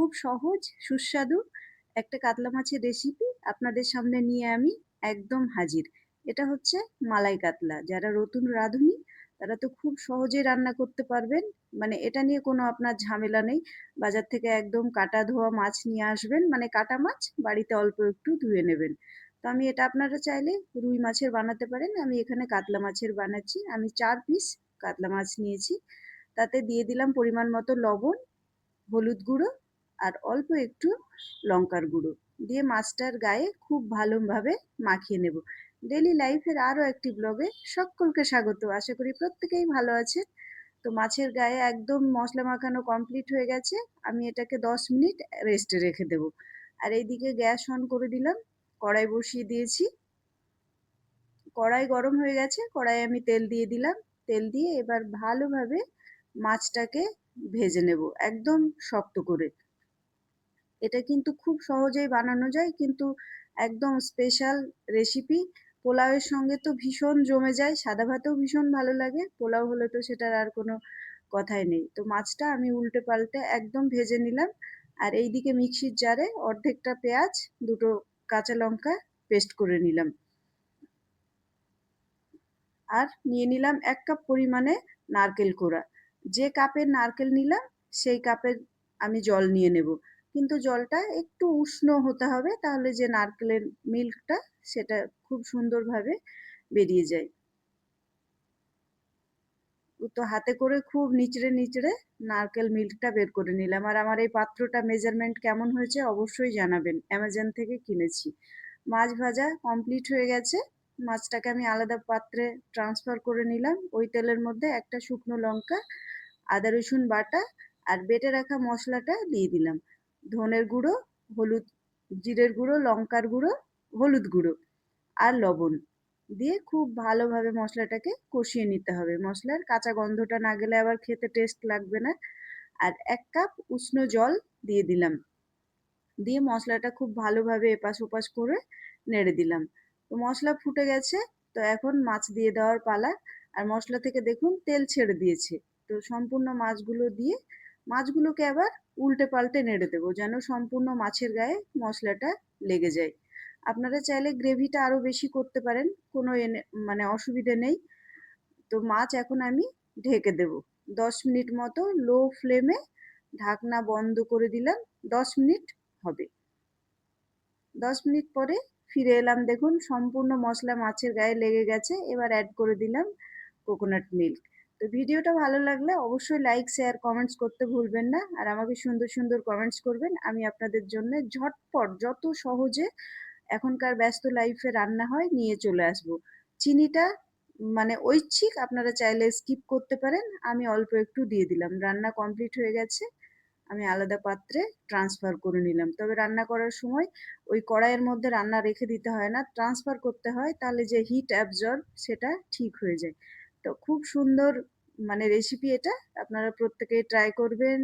খুব সহজ, সুস্বাদু একটা কাতলা মাছের রেসিপি আপনাদের সামনে নিয়ে আমি একদম হাজির। এটা হচ্ছে মালাই কাতলা। যারা নতুন রাঁধুনি তারা তো খুব সহজেই রান্না করতে পারবেন। মানে এটা নিয়ে কোনো আপনার ঝামেলা নেই। বাজার থেকে একদম কাটা ধোয়া মাছ নিয়ে আসবেন, মানে কাটা মাছ বাড়িতে অল্প একটু ধুয়ে নেবেন। তো আমি এটা আপনারা চাইলে রুই মাছের বানাতে পারেন। আমি এখানে কাতলা মাছের বানাচ্ছি। আমি ৪ পিস কাতলা মাছ নিয়েছি। তাতে দিয়ে দিলাম পরিমাণ মতো লবণ, হলুদ গুঁড়ো আর অল্প একটু লঙ্কার গুঁড়ো দিয়ে মাছটার গায়ে খুব ভালোভাবে মাখিয়ে নেব। ডেইলি লাইফের আরও একটি ব্লগে সকলকে স্বাগত। আশা করি প্রত্যেকেই ভালো আছে। তো মাছের গায়ে একদম মশলা মাখানো কমপ্লিট হয়ে গেছে। আমি এটাকে 10 মিনিট রেস্টে রেখে দেব। আর এইদিকে গ্যাস অন করে দিলাম, কড়াই বসিয়ে দিয়েছি। কড়াই গরম হয়ে গেছে, কড়াইয়ে আমি তেল দিয়ে দিলাম। তেল দিয়ে এবার ভালোভাবে মাছটাকে ভেজে নেব একদম শক্ত করে। এটা কিন্তু খুব সহজেই বানানো যায়, কিন্তু একদম স্পেশাল রেসিপি। পোলাওয়ের সঙ্গে তো ভীষণ জমে যায়, সাদা ভাতেও ভীষণ ভালো লাগে, পোলাও হলে তো সেটার আর কোনো কথাই নেই। তো মাছটা আমি উল্টে পাল্টে একদম ভেজে নিলাম। আর এইদিকে মিক্সির জারে অর্ধেকটা পেঁয়াজ, দুটো কাঁচা লঙ্কা পেস্ট করে নিলাম। আর নিয়ে নিলাম ১ কাপ পরিমাণে নারকেল কোড়া। যে কাপের নারকেল নিলাম সেই কাপের আমি জল নিয়ে নেব। কিন্তু জলটা একটু উষ্ণ হতে হবে, তাহলে যে নারকেলের মিল্কটা সেটা খুব সুন্দরভাবে বেরিয়ে যায়। তো হাতে করে খুব নিচড়ে নিচড়ে নারকেল মিল্কটা বের করে নিলাম। আর আমার এই পাত্রটা মেজারমেন্ট কেমন হয়েছে অবশ্যই জানাবেন। অ্যামাজন থেকে কিনেছি। মাছ ভাজা কমপ্লিট হয়ে গেছে। মাছটাকে আমি আলাদা পাত্রে ট্রান্সফার করে নিলাম। ওই তেলের মধ্যে একটা শুকনো লঙ্কা, আদা রসুন বাটা আর বেটে রাখা মশলাটা দিয়ে দিলাম। ধনের গুঁড়ো, হলুদ, জিরের গুঁড়ো, লঙ্কার গুঁড়ো, হলুদ গুঁড়ো আর লবণ দিয়ে খুব ভালোভাবে মশলাটাকে কষিয়ে নিতে হবে। মশলার কাঁচা গন্ধটা না গেলে আবার খেতে টেস্ট লাগবে না। আর ১ কাপ উষ্ণ জল দিয়ে দিলাম। দিয়ে মশলাটা খুব ভালোভাবে এপাশ ওপাশ করে নেড়ে দিলাম। তো মশলা ফুটে গেছে। তো এখন মাছ দিয়ে দেওয়ার পালা। আর মশলা থেকে দেখুন তেল ছেড়ে দিয়েছে। তো সম্পূর্ণ মাছগুলো দিয়ে মাছগুলোকে আবার উল্টে পাল্টে নেড়ে দেবো, যেন সম্পূর্ণ মাছের গায়ে মশলাটা লেগে যায়। আপনারা চাইলে গ্রেভিটা আরো বেশি করতে পারেন, কোনো মানে অসুবিধে নেই। তো মাছ এখন আমি ঢেকে দেব। ১০ মিনিট মতো লো ফ্লেমে ঢাকনা বন্ধ করে দিলাম। ১০ মিনিট হবে। ১০ মিনিট পরে ফিরে এলাম, দেখুন সম্পূর্ণ মশলা মাছের গায়ে লেগে গেছে। এবার অ্যাড করে দিলাম কোকোনাট মিল্ক। তো ভিডিওটা ভালো লাগলে অবশ্যই লাইক, শেয়ার, কমেন্টস করতে ভুলবেন না। আর আমাকে সুন্দর সুন্দর কমেন্টস করবেন। আমি আপনাদের জন্য ঝটপট যত সহজে এখনকার ব্যস্ত লাইফে রান্না হয় নিয়ে চলে আসবো। চিনিটা মানে ঐচ্ছিক, আপনারা চাইলে স্কিপ করতে পারেন। আমি অল্প একটু দিয়ে দিলাম। রান্না কমপ্লিট হয়ে গেছে। আমি আলাদা পাত্রে ট্রান্সফার করে নিলাম। তবে রান্না করার সময় ওই কড়াইয়ের মধ্যে রান্না রেখে দিতে হয় না, ট্রান্সফার করতে হয়, তাহলে যে হিট অ্যাবজর্ব সেটা ঠিক হয়ে যায়। তো খুব সুন্দর মানে রেসিপি এটা। আপনারা প্রত্যেকেই ট্রাই করবেন।